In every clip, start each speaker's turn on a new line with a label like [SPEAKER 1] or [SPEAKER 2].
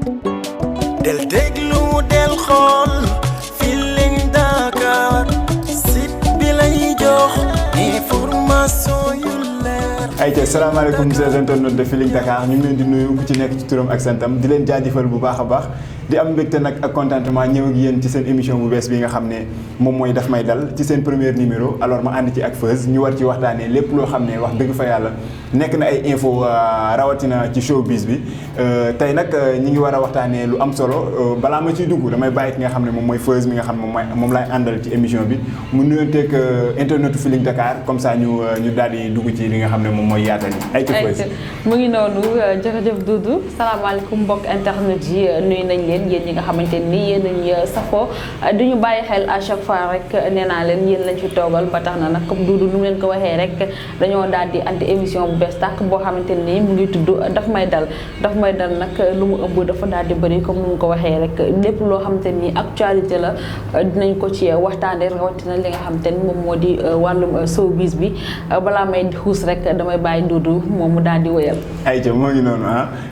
[SPEAKER 1] del déglu del xool Feeling Dakar site bi lay jox information yu leer.
[SPEAKER 2] ayca salaamaaleykum chers internautes de Feeling Dakar ñu ngi leen di nuyu ku ci nekk ci turam ak santam di leen jaajëfal bu baax a baax di am mbégte nag ak contentement ñëw ak yéen ci seen émission bu bees bi nga xam ne moom mooy Daf May Dal ci seen premier numéro alors ma ànd ci ak Feuz ñu war ci waxtaanee lépp loo xam ne wax dëgg fa yàlla nekk na ay info rawatina ci showbiz bi tey nag ñi ngi war a waxtaanee lu am solo balaa ma ciy dugg damay bàyyi ki nga xam ne moom mooy Feuz mi nga xam ne moom laay àndal ci émission bi mu nuyonteeg internetu Feeling Dakar comme ça ñu daal di dugg ci li nga xam ne moom mooy yaatal yi ay ci Feuz
[SPEAKER 3] mu ngi noonu jërëjëf Doudou salaamaaleykum mbokk internet yi nuyu nañ leen yéen ñi nga xamante ni yéen nañ safoo duñu bàyyi xel à chaque fois rek nee naa leen yéen lañ fi toogal ba tax na nag comme Doudou nu mu leen ko waxee rek dañoo daal di andi émission bu bees tàkk boo xamante ni mu ngi tudd Daf May Dal Daf May Dal nag lu mu ëmb dafa daal di bëri comme nu mu ko waxee rek lépp loo xamante ni actualité la dinañ ko ci waxtaanee rawatina li nga xamante ni moom moo di wàllum showbiz bi balaa may xuus rek damay bàyyi Doudou moom mu daal di wëyal.
[SPEAKER 2] ayca moo ngi noonu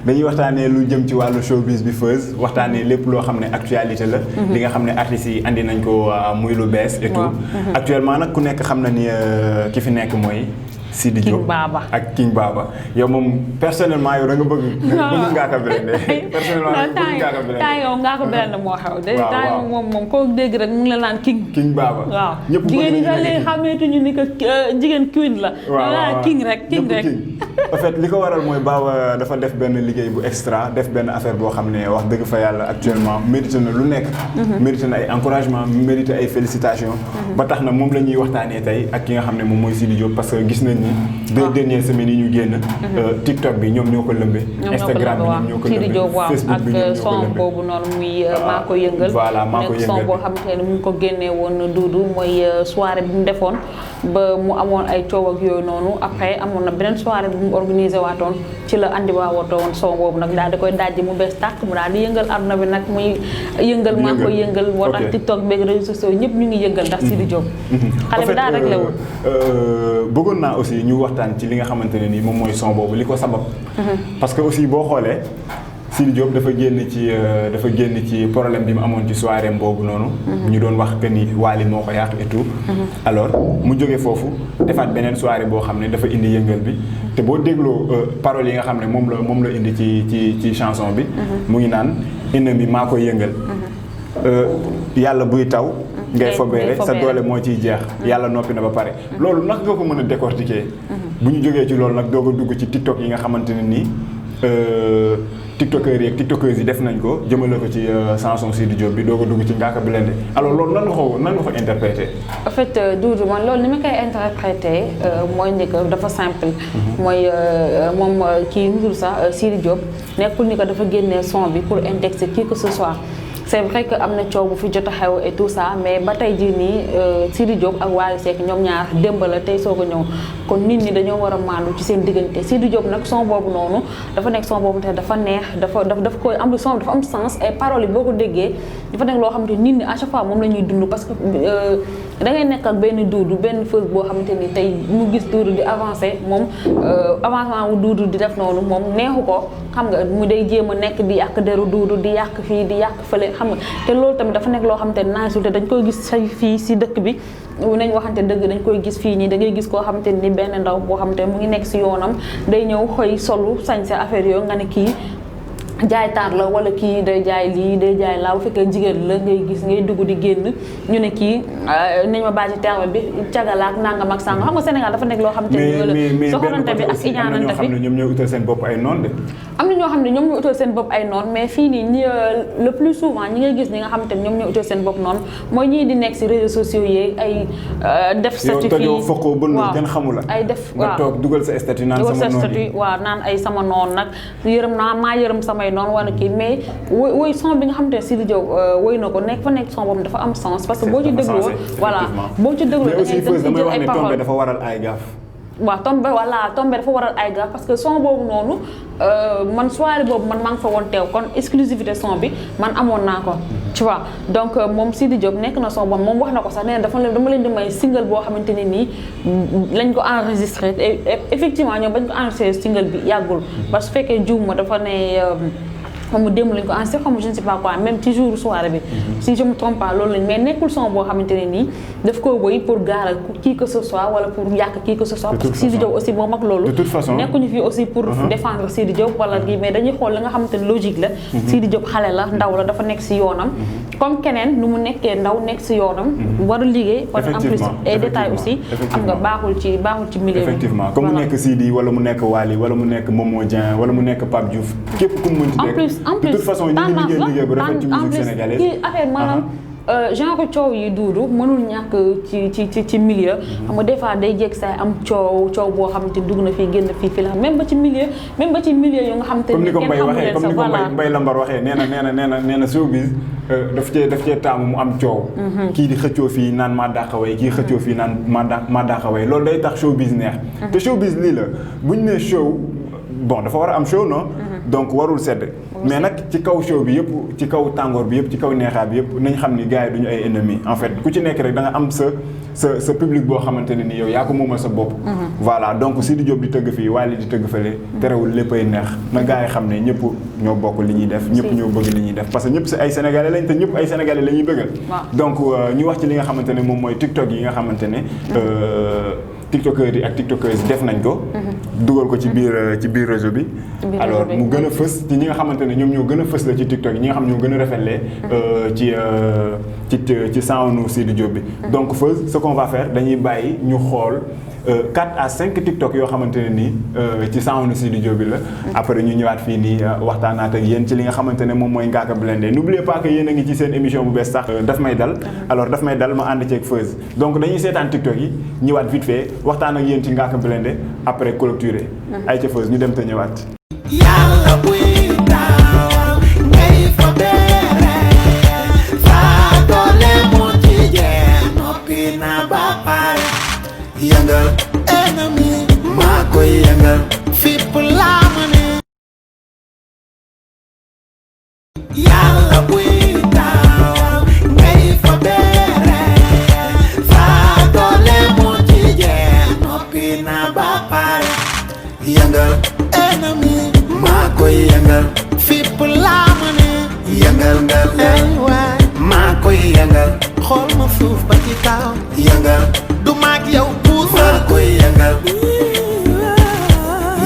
[SPEAKER 2] dañuy waxtaanee lu jëm ci wàllu showbiz bi Feuz waxtaanee lépp loo xam ne actualité la li nga xam ne artistes yi andi nañ ko muy lu bees et tout actuellement nag ku nekk xam na ni ki fi nekk mooy Sidi Diop ak King Baba yow moom personnellement yow da nga bëgg Ngaaka Blindé personnellement bëgg Ngaaka Blindé
[SPEAKER 3] temps yow Ngaaka Blindé moo xew temps moom koo dégg rek mu ngi la naan King
[SPEAKER 2] Baba
[SPEAKER 3] waaw
[SPEAKER 2] ñëpp
[SPEAKER 3] jigéen ñi sax léegi xameetuñu ni que jigéen queen la waaw King rek
[SPEAKER 2] en fait li ko waral mooy Baba dafa def benn liggéey bu extra def benn affaire boo xam ne wax dëgg fa yàlla actuellement mérité na lu nekk mérité na ay encouragement mérité ay félicitations ba tax na moom la ñuy waxtaanee tey ak ki nga xam ne moom mooy Sidi Diop parce que gis nañ deux dernières semaines yi ñu génn TikTok bi ñoom ñoo ko lëmbee Instagram bi ñoom ñoo ko lëmbee Facebook bi ñoom ñoo ko lëmbee
[SPEAKER 3] ak son boobu noonu muy maa ko yëngal
[SPEAKER 2] voilà maa ko yëngal
[SPEAKER 3] nekk son boo xamante ne mu ngi ko génnee woon Doudou mooy soirée bi mu defoon ba mu amoon ay coow ak yooyu noonu après amoon na beneen soirée bi mu organisé waatoon ci la andi waawatoo woon son boobu nag daal di koy dajji mu bees tàkk mu daal di yëngal àdduna bi nag muy yëngal maa koy yëngal moo tax TikTok beeg réseaux sociaux ñëpp ñu ngi yëngal ndax Sidi Diop xale bi daal rek la woon
[SPEAKER 2] bëggoon naa aussi ñu waxtaan ci li nga xamante ne nii moom mooy son boobu li ko sabab parce que aussi boo xoolee Sidi Diop dafa génn ci problème bi mu amoon ci soirée boobu noonu ñu doon wax que ni Wally moo ko yàq et tout alors mu jóge foofu defaat beneen soirée boo xam ne dafa indi yëngal bi te boo dégloo paroles yi nga xam ne moom la indi ci chanson bi mu ngi naan ennemi maa koy yëngal yàlla buy taw ngay fobeere sa doole moo ciy jeex yàlla noppi na ba pare loolu nag nga ko mën a décortiquer bu ñu jógee ci loolu nag doog a dugg ci TikTok yi nga xamante ne nii tiktokeurs yi ak tiktokeuses yi def nañ ko jëmale ko ci chanson Sidi Diop bi doog a dugg ci Ngaaka Blindé alors loolu nan nga ko interpréter
[SPEAKER 3] en fait Doudou man loolu ni ma koy interpréter mooy ni que dafa simple mooy moom kii ndur sax Sidi Diop nekkul ni que dafa génnee son bi pour indexer qui que ce soit c'est vrai que am na coow bu fi jot a xew et tout ça mais ba tey jii nii Sidi Diop ak Wally Seck ñoom ñaar démb la tey soog a ñëw kon nit ñi dañoo war a maandu ci seen diggante Sidi Diop nag son boobu noonu dafa nekk son boobu te dafa neex dafa koy am son dafa am sens ay paroles yi boo ko déggee dafa nekk loo xamante nit ñi à chaque fois moom la ñuy dund parce que da ngay nekk ak benn Doudou benn Feuz boo xamante ni tey mu gis Doudou di avancé moom avancement wu Doudou di def noonu moom neexu ko xam nga mu day jéem a nekk di yàq deru Doudou di yàq fii di yàq fële xam nga te loolu tamit dafa nekk loo xamante ne naa te dañ koy gis say fii si dëkk bi nañ waxante dëgg dañ koy gis fii nii da ngay gis koo xamante ni benn ndaw boo xamante ne mu ngi nekk si yoonam day ñëw xëy solu sañ sa affaire yooyu nga ne kii jaay taar la wala kii day jaay lii day jaay laa bu fekkee jigéen la ngay gis ngay dugg di génn ñu ne kii nañ ma bàyyi terme bi cagalaak nangam ak sàngam xam nga Sénégal dafa nekk loo xam te ni soxorante bi ak iñaanante bi
[SPEAKER 2] ñoom ñoo utal seen bopp ay noon de
[SPEAKER 3] am na ñoo xam ne ñoom ñoo utal seen bopp ay noon mais fii nii ñi le plus souvent ñi ngay gis ñi nga xam te ne ñoom ñoo utal seen bopp noonu mooy ñii di nekk si réseaux sociaux yi ay def statut fii
[SPEAKER 2] yow foqoo bënn kenn xamula
[SPEAKER 3] ay def
[SPEAKER 2] nga toog dugal sa statut naan sama noon
[SPEAKER 3] waaw naan ay sama noon nag yërëm naa maa yërëm samay noonu wala kii mais woy son bi nga xam te ne Sidi Diop woy na ko nekk fa nekk son boobu dafa am sens parce que boo ci dégloo voilà boo ci dégloo da ngay jël ay paroles
[SPEAKER 2] dafa waral ay gaaf
[SPEAKER 3] waaw tombé dafa waral ay gaaf parce que son boobu noonu man soirée boobu man maa ngi fa woon teew kon exclusivité son bi man amoon naa ko tu vois donc moom Sidi Diop nekk na son boobu moom wax na ko sax nee na dama leen di may single boo xamante ne nii lañ ko enregistré effectivement ñoom bañ ko enregistré single bi yàggul parce que su fekkee juum ma dafa ne xam nga démb lañ ko enregistré xam nga je ne sais pas quoi même ci jour soirée bi si je me trompe pas loolu lañ mais nekkul son boo xamante ne nii daf ko woy pour gaaral qui que ce soit wala pour yàq qui que ce soit parce que Sidi Diop aussi moom ak loolu nekkuñu fii aussi pour défendre Sidi Diop wala gi mais dañuy xool la nga xamante ne logique la Sidi Diop xale la ndaw la dafa nekk si yoonam comme keneen nu mu nekkee ndaw nekk si yoonam war a liggéey war en plus et détail aussi xam nga baaxul ci milieu
[SPEAKER 2] effectivement comme mu nekk Sidi wala mu nekk Wally wala mu nekk Momo Dieng wala mu nekk Pape Diouf képp ku mu mënti de toute façon ñu ngi liggéey bu rafet ci musique sénégalaise
[SPEAKER 3] kii affaire maanaam genre coow yi duudu mënul ñàkk ci milieu xam nga des fois day jékki say am coow boo xamante ni dugg na fii génn fii la même ba ci milieu yu nga xamante ni kenn xamu leen sa
[SPEAKER 2] comme ni ko Mbaye Lambar waxee nee na showbiz daf cee taamu mu am coow kii di xëccoo fii naan maa dàqaway kii xëccoo fii naan maa dàqaway loolu day tax showbiz neex te showbiz lii la buñ ne show bon dafa war a am show non donc warul sedd mais nag ci kaw show bi yëpp ci kaw tàngoor bi yëpp ci kaw neexaat bi yëpp nañ xam ni gars yi duñu ay ennemis en fait ku ci nekk rek da nga am sa public boo xamante ne ni yow yaa ko moomal sa bopp voilà donc Sidi Diop di tëgg fii Wally di tëgg fële terewul léppay neex na gars yi xam ne ñëpp ñoo bokk li ñuy def ñëpp ñoo bëgg li ñuy def parce que ñëpp ay sénégalais lañ te ñëpp ay sénégalais la ñuy bëggal donc ñu wax ci li nga xamante ne moom mooy TikTok yi nga xamante ne tiktokeurs yi ak tiktokeuses yi def nañ ko dugal ko ci biir réseau bi alors mu gën a fës ci ñi nga xamante ne ñoom ñoo gën a fës la ci tiktok yi ñi nga xam ñoo gën a rafetlee ci sound Sidi Diop bi donc fës ce qu'on va faire dañuy bàyyi ñu xool 4 à 5 TikTok yoo xamante ne nii ci sound Sidi Diop bi la après ñu ñëwaat fii nii waxtaanaat ak yéen ci li nga xamante ne moom mooy Ngaaka Blindé n'oubliez pas que yéen a ngi ci seen émission bu bees sax daf may dal alors daf may dal ma ànd ceeg Feuz donc dañuy seetaan TikTok yi ñëwaat vite fait waxtaan ak yéen ci Ngaaka Blindé après clôturer ay ca Feuz ñu dem te ñëwaat
[SPEAKER 1] yàlla buy daaw ngay fa beere saa doole mu ci jeex noppi na ba pare yëngal ennemi maa koy yëngal fipp laa ma ne yàlla buy daaw ngay fa beere saa doole mu ci jeex noppi na ba pare yëngal ennemi maa koy yëngal fipp laa ma ne yëngal ngal waay maa koy yëngal xool ma suuf ba ci kaw yëngal du maag yow puus maa koy yëngal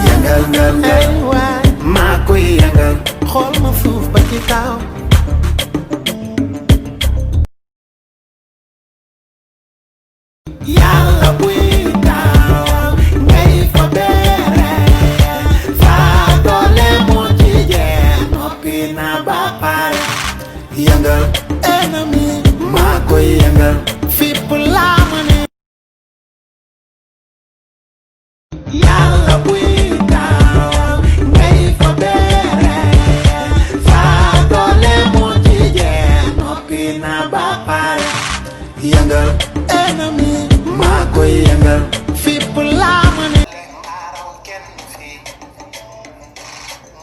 [SPEAKER 1] yëngal ngal waay maa koy yëngal xool ma suuf ba ci kaw yàlla buy daaw ngay fa beere saa doole mu ci jeex noppi na ba pare yëngal ennemi maa koy yëngal fipp laa ma ne yàlla buy daaw ngay fa beere saa doole mu ci jeex noppi na ba pare yëngal ennemi maa koy yëngal fipp laa ma ne maaraw kenn fii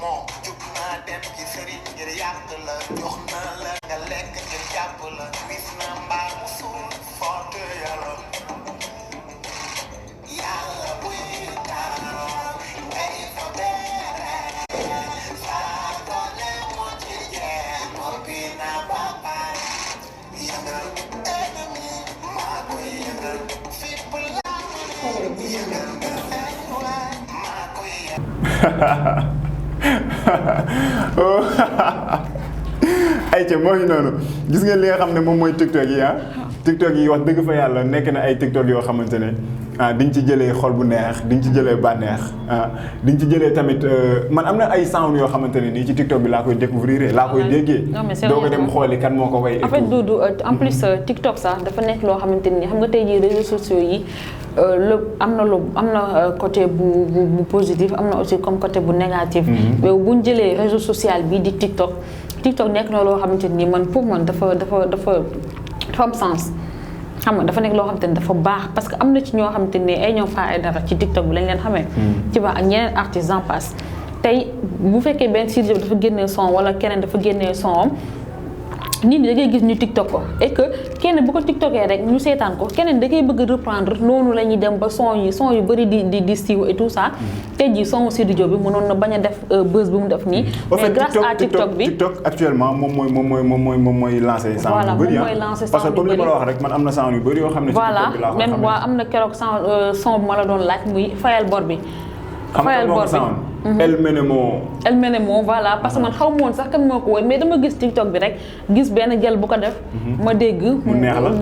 [SPEAKER 1] moo jug naa dem ci sëriñ ngir yàq la jox naa la nga lekk ngir jàpp la wis na mbaa mu suul foote yàlla yàlla buy daaw ngay fa beere saa doole mu ci jeex noppi na ba pare yëngal ennemi maa koy yëngal fipp laa ma ne yëngal waay maa koy
[SPEAKER 2] ayca moo ngi noonu gis ngeen li nga xam ne moom mooy TikTok yi TikTok yi wax dëgg fa yàlla nekk na ay TikTok yoo xamante ne di nga ci jëlee xol bu neex di nga ci jëlee bànneex di nga ci jëlee tamit man am na ay sound yoo xamante ne nii ci TikTok bi laa koy découvrir laa koy déggee. doo ko dem xooli kan moo ko way.
[SPEAKER 3] en fait Doudou en plus TikTok sax dafa nekk loo xamante ni xam nga tey jii réseaux sociaux yi am na côté bu positif am na aussi comme côté bu négatif. mais bu ñu jëlee réseau social bi di TikTok nekk na loo xamante ni man pour man dafa am sens. xam nga dafa nekk loo xamante ni dafa baax parce que am na ci ñoo xamante ni ay ñoom faa ay dara ci TikTok bi lañ leen xamee. ci baax ak ñeneen artistes en passe tey bu fekkee benn Sidi Diop dafa génnee son wala keneen dafa génnee son nit ñi da ngay gis ñu TikTok ko et que kenn bu ko TikTokee rek ñu seetaan ko keneen da koy bëgg reprendre noonu la ñuy dem ba son yu bëri di siiw et tout ça tey jii son Sidy Diop bi mënoon na bañ a def buzz bi mu def nii. mais grâce à TikTok bi
[SPEAKER 2] TikTok actuellement moom mooy lancé sound yu bëri parce que comme li ma la wax rek man am na sound yu bëri yoo xam ne.
[SPEAKER 3] voilà même waa am na keroog son bu ma la doon laaj muy fayal bor bi. fayal bor bi
[SPEAKER 2] El Menemo
[SPEAKER 3] voilà parce que man xaw ma woon sax kan moo ko woy mais dama gis TikTok bi rek gis benn gel bu ko def. ma dégg mu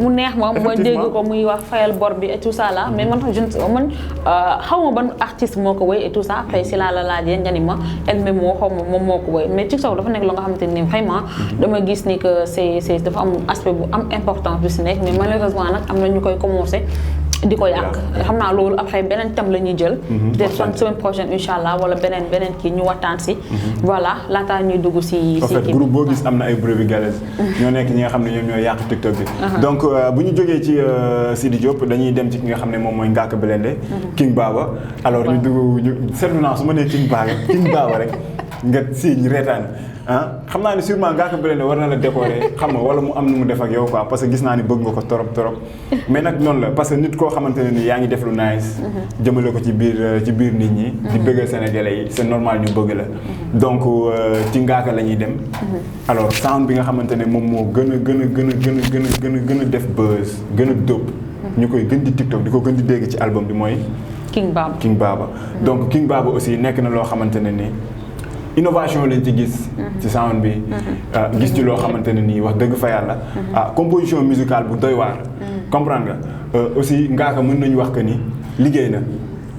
[SPEAKER 3] neex ma dégg ko muy wax fayal bor bi et tout ça là mais man xaw ma ban artiste moo ko woy et tout ça après si laa la laajee nga ni ma El Menemo xaw ma moom moo ko woy mais TikTok dafa nekk lu nga xamante ni vraiment dama gis ni que c'est dafa am aspect bu am importance bi si nekk mais malheureusement nag am na ñu koy commencé di ko yàq xam naa loolu après beneen thème la ñuy jël peut-être semaine prochaine incha allah wala beneen kii ñu waxtaan si voilà laataa ñuy dugg si
[SPEAKER 2] en fait groupe boo gis am na ay brebis galeuses ñoo nekk ñi nga xam ne ñoom ñooy yàq TikTok bi donc bu ñu jógee ci Sidy Diop dañuy dem ci ki nga xam ne moom mooy Ngaaka Blindé King Baba alors ñu dugg ñu seetlu naa su ma nee King Baba rek nga ñu reetaan xam naa ne sûrement Ngaaka Blindé war na la décorer xam nga wala mu am nu mu def ak yow quoi parce que gis naa ni bëgg nga ko torop mais nag noonu la parce que nit koo xamante ne ni yaa ngi def lu nice jëmale ko ci biir nit ñi di bëggal Sénégalais yi c'est normal ñu bëgg la donc ci Ngaaka la ñuy dem alors sound bi nga xamante ne moom moo gën a def buzz gën a dóob ñu koy gën di TikTok di ko gën di dégg ci album bi mooy
[SPEAKER 3] King Baba
[SPEAKER 2] donc King Baba aussi nekk na loo xamante ne ni innovation lañ ci gis ci sound bi gis ci loo xamante ne nii wax dëgg fa yàlla composition musicale bu doy waar comprendre nga aussi Ngaaka mën nañu wax que ni liggéey na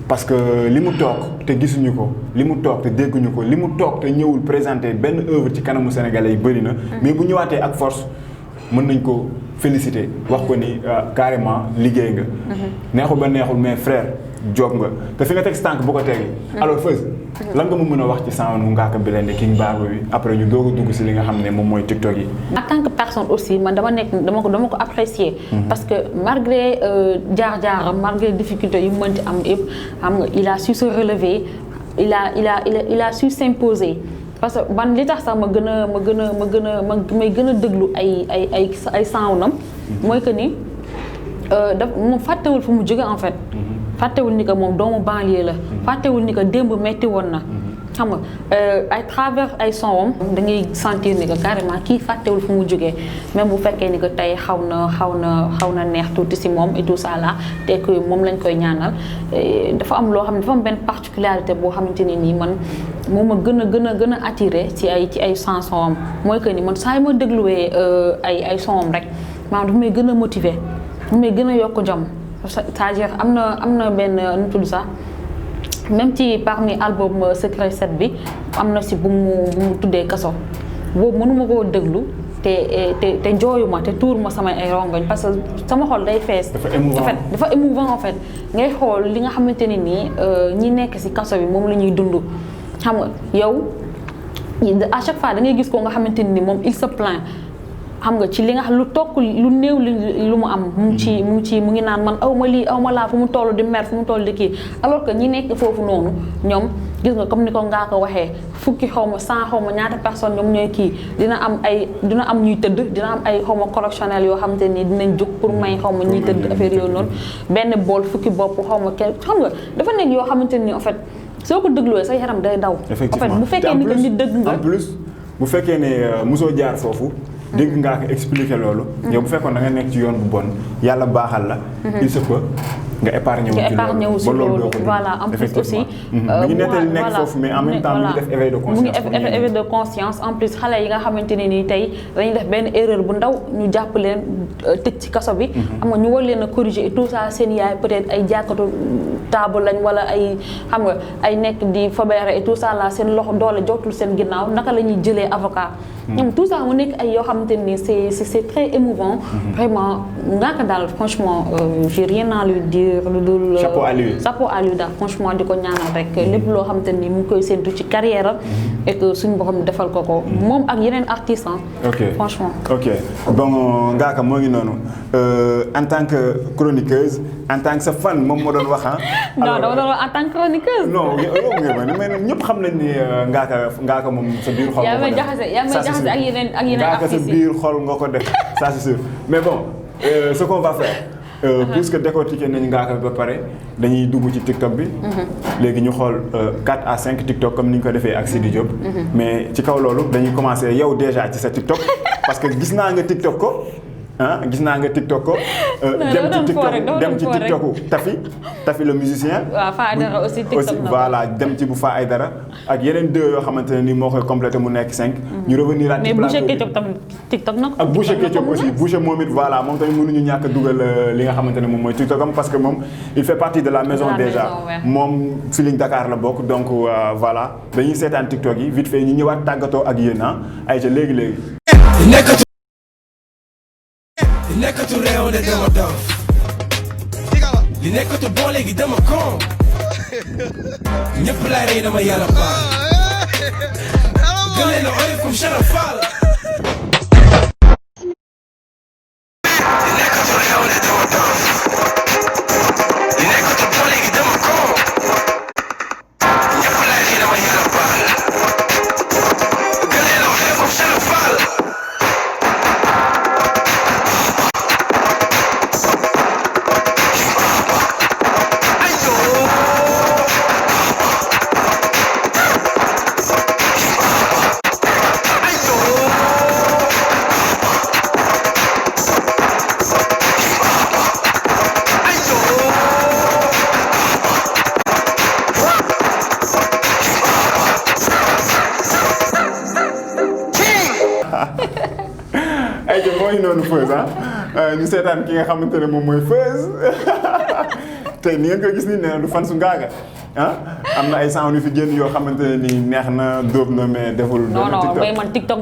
[SPEAKER 2] parce que li mu toog te gisuñu ko li mu toog te dégguñu ko li mu toog te ñëwul présenter benn œuvre ci kanamu sénégalais yi bëri na mais bu ñëwaatee ak force mën nañ ko féliciter wax ko ni carrément liggéey nga neexul ba neexul mais frère job nga te fi nga teg tànk bu ko tegi alors Feuz lan nga mu mën a wax ci sound Ngaaka Blindé King Baba bi après ñu doog a dugg si li nga xam ne moom mooy TikTok yi.
[SPEAKER 3] en tant que personne aussi man dama ko apprécier parce que malgré jaar-jaaram malgré difficulté yu mënti am yëpp xam nga il a su se relever il a su s'imposer parce que man li tax sax may gën a déglu ay soundam mooy que ni moom fàttewul fu mu jóge en fait. fàttewul ni que moom doomu banlieue la fàttewul ni que démb metti woon na xam nga à travers ay sonwam da ngay sentir ni que carrément kii fàttewul fu mu jógee même bu fekkee ni que tey xaw na neex tuuti si moom et tout ça là te que moom lañ koy ñaanal dafa am loo xam ne dafa am benn particularité boo xamante ne nii man moom a gën a attiré ci ay chansons mooy que ni man saa yu ma dégluwee ay sonwam rek maanaam dafa may gën a motiver dafa may gën a yokk jom c'est-à-dire am na benn nu tudd sax même ci parmi album Secret 7 bi am na si bu mu tuddee kaso boobu mënuma koo déglu te jooyuma te tuur ma samay ay rongoñ parce que sama xol day fees dafa émouvant en fait ngay xool li nga xamante ne nii ñi nekk si kaso bi moom la ñuy dund xam nga yow à chaque fois da ngay gis ko nga xamante ne ni moom il se plaint xam nga ci li nga xam lu tokk lu néew lu mu am mu ngi naan man aw ma lii aw ma laa fu mu toll di mer fu mu toll di kii alors que ñi nekk foofu noonu ñoom gis nga comme ni ko Ngaaka waxee fukki xaw ma 100 xaw ma ñaata personne ñoom ñooy kii dina am ñuy tëdd dina am ay xaw ma correctionnel yoo xamante ni dinañ jóg pour may xaw ma ñuy tëdd affaire yooyu noonu benn bool fukki bopp xaw ma kenn xam nga dafa nekk yoo xamante ni en fait soo ko dégluwee sa yaram day daw.
[SPEAKER 2] effectivement
[SPEAKER 3] en fait bu fekkee ni que nit dëgg nga
[SPEAKER 2] en plus bu fekkee ne mosoo jaar foofu. dégg ngaa ko expliquer loolu. yow bu fekkoon da nga nekk ci yoon bu bon yàlla baaxal la. il se peut nga épargner wu ci loolu
[SPEAKER 3] voilà en plus aussi.
[SPEAKER 2] mi ngi nettali nekk foofu mais en même temps mi ngi def éveil de conscience.
[SPEAKER 3] mu ngi éveil de conscience en plus xale yi nga xamante ne nii tey dañuy def benn erreur bu ndaw ñu jàpp leen tëj ci kaso bi. xam nga ñu war leen a corriger et tout ça seen yaay peut-être ay jàkkatu table lañ wala ay xam nga ay nekk di fobeere et tout ça là seen loxo doole jotul seen ginnaaw naka la ñuy jëlee avocat. ñoom tout ça mu nekk ay yoo xamante ni c'est très émouvant. vraiment Ngaaka daal franchement j'ai rien à lui dire dire lu dul.
[SPEAKER 2] chapeau à lui
[SPEAKER 3] daal franchement di ko ñaanal rek lépp loo xam te ni mu ngi koy séntu ci carrière am et que suñu borom defal ko ko moom ak yeneen artistes franchement.
[SPEAKER 2] ok bon Ngaaka moo ngi noonu en tant que chroniqueuse en tant que sa fan moom moo doon wax
[SPEAKER 3] non dama doon wax en tant que chroniqueuse.
[SPEAKER 2] non yow mais ñëpp xam nañ ni Ngaaka moom sa biir xol.
[SPEAKER 3] yaa may jaxase ak yeneen artistes
[SPEAKER 2] sa biir xol nga ko def ça c'est sûr mais bon ce qu'on va faire. puisque décortiquer nañu Ngaaka ba pare dañuy dugg ci TikTok bi. léegi ñu xool 4 à 5 TikTok comme ni ñu ko defee ak Sidi Diop. mais ci kaw loolu dañuy commencer yow déjà ci sa TikTok parce que gis naa nga TikTok ko. gis naa nga TikTok ko. dem ci TikToku Tafi le musicien.
[SPEAKER 3] waaw Fa Aydara aussi TikTok na
[SPEAKER 2] voilà dem ci bu Fa Aydara ak yeneen 2 yoo xamante ne nii moo koy complété mu nekk 5. ñu revenir à
[SPEAKER 3] mais Boucher Ketchup tamit TikTok na ko.
[SPEAKER 2] ak Boucher Ketchup aussi Boucher moom it voilà moom tamit mënuñu ñàkk a dugal li nga xamante ne moom mooy TikTokam parce que moom il fait partie de la maison déjà moom Feeling Dakar la bokk donc voilà dañuy seetaan TikTok yi vite fait ñu ñëwaat tàggatoo ak yéen ay ca léegi.
[SPEAKER 4] li nekkatu réew ne dama dof li nekkatu boo léegi dama kon ñëpp laay rey dama yàlla baal gën leen a oyof comme Chara Fall li nekkatu réew ne dama dof li nekkatu boo léegi dama kon ñëpp laay rey dama yàlla baal gën leen a oyof comme Chara Fall
[SPEAKER 2] mooy noonu Feuz ñu seetaan ki nga xamante ne moom mooy Feuz tey ni ngeen ko gis ni nee na du fan su Ngaaka am na ay sound yu fi génn yoo xamante ne nii neex na dóob na mais deful.
[SPEAKER 3] non mais man TikTok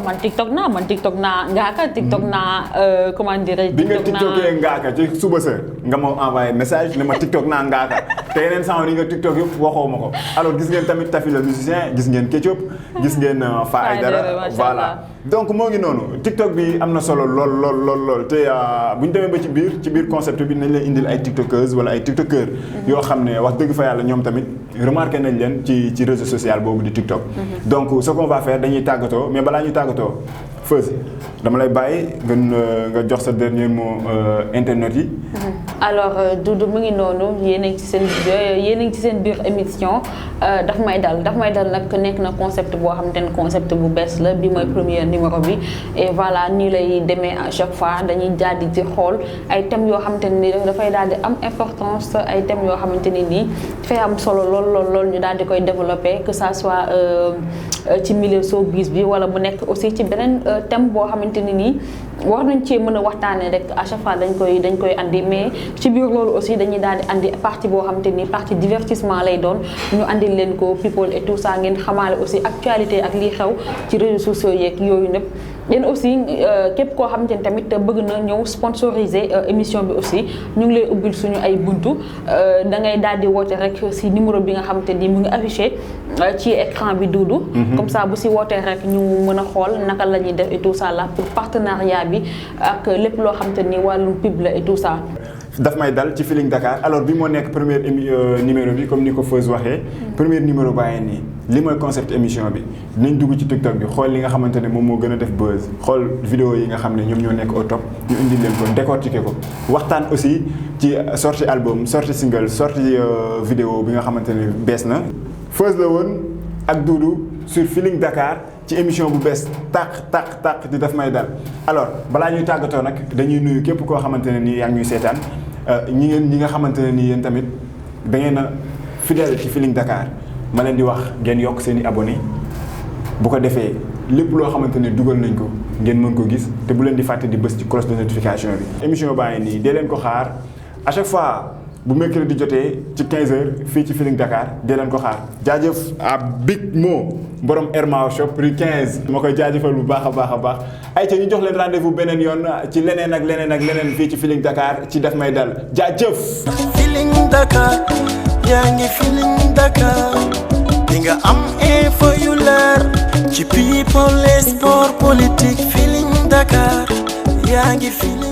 [SPEAKER 3] naa Ngaaka TikTok naa comment dirais je.
[SPEAKER 2] bi nga TikTokee Ngaaka ci suba sa nga ma envoyé message ne ma TikTok naa Ngaaka te yeneen sound yi nga TikTok yëpp waxoo ma ko alors gis ngeen tamit Tafi le musicien gis ngeen Ketchup gis ngeen Fa Aydara voilà. donc moo ngi noonu TikTok bi am na solo lool te bu ñu demee ba ci biir concept bi nañ leen indil ay tiktokeuses wala ay tiktokeurs yoo xam ne wax dëgg fa yàlla ñoom tamit remarqué nañ leen ci réseau social boobu di TikTok. donc ce qu'on va faire dañuy tàggatoo mais balaa ñuy tàggatoo Feuz dama lay bàyyi nga jox sa dernier mot internet yi.
[SPEAKER 3] alors Doudou mu ngi noonu yéen a ngi ci seen biir émission daf may dal nag nekk na concept boo xamante ne concept bu bees la bi mooy premier numéro bi et voilà nii lay demee à chaque fois dañuy daal di xool ay thèmes yoo xamante ne nii dafay daal di am importance ay thèmes yoo xamante ne nii dafay am solo lool ñu daal di koy développer que ça soit ci milieu showbiz bi wala mu nekk aussi ci beneen thème boo xamante ne nii war nañ cee mën a waxtaanee rek à chaque fois dañ koy andi mais ci biir loolu aussi dañuy daal di andi partie boo xamante ni partie divertissement lay doon ñu andi leen ko people et tout ça ngeen xamaale aussi actualité ak lii xew ci réseaux sociaux yeeg yooyu nëpp yéen aussi képp koo xamante ni tamit bëgg na ñëw sponsoriser émission bi aussi ñu ngi lay ubbil suñu ay buntu da ngay daal di woote rek si numéro bi nga xamante ni mu ngi affiché ci écran bi Doudou. comme ça bu si wootee rek ñu mën a xool naka la ñuy def et tout ça là pour partenariat bi ak lépp loo xamante ni wàllum pub la et tout ça.
[SPEAKER 2] daf may dal ci Feeling Dakar alors bi moo nekk premier numéro bi comme ni ko Feuz waxee. premier numéro bàyyi nii li mooy concept émission bi dinañ dugg ci TikTok bi xool li nga xamante ne moom moo gën a def buzz xool vidéo yi nga xam ne ñoom ñoo nekk au top ñu indi leen ko décortiquer ko waxtaan aussi ci sortie album sortie single sortie vidéo bi nga xamante ne bees na. Feuz la woon ak Doudou sur Feeling Dakar ci émission bu bees tàq di daf may dal alors balaa ñuy tàggatoo nag dañuy nuyu képp koo xamante ne nii yaa ngi ñuy seetaan ñi nga xamante ne nii yéen tamit da ngeen a fidèle ci Feeling Dakar ma leen di wax ngeen yokk seen i abonné bu ko defee lépp loo xamante ne dugal nañ ko ngeen mën ko gis te bu leen di fàtte di bës ci cloche de notification bi. émission baa ngi nii dee leen ko xaar à chaque fois bu mercredi jotee ci 15h fii ci Feeling Dakar di leen ko xaar jaajëf à Big Mo borom Hermao shop rue 15 ma koy jaajëfal bu baax a baax a baax ay ca ñu jox leen rendez-vous beneen yoon ci leneen ak leneen ak leneen fii ci Feeling Dakar ci Daf May Dal jaajëf.
[SPEAKER 1] Feeling Dakar yaa ngi Feeling Dakar di nga am info yu leer ci people et sport politique Feeling Dakar yaa ngi Feeling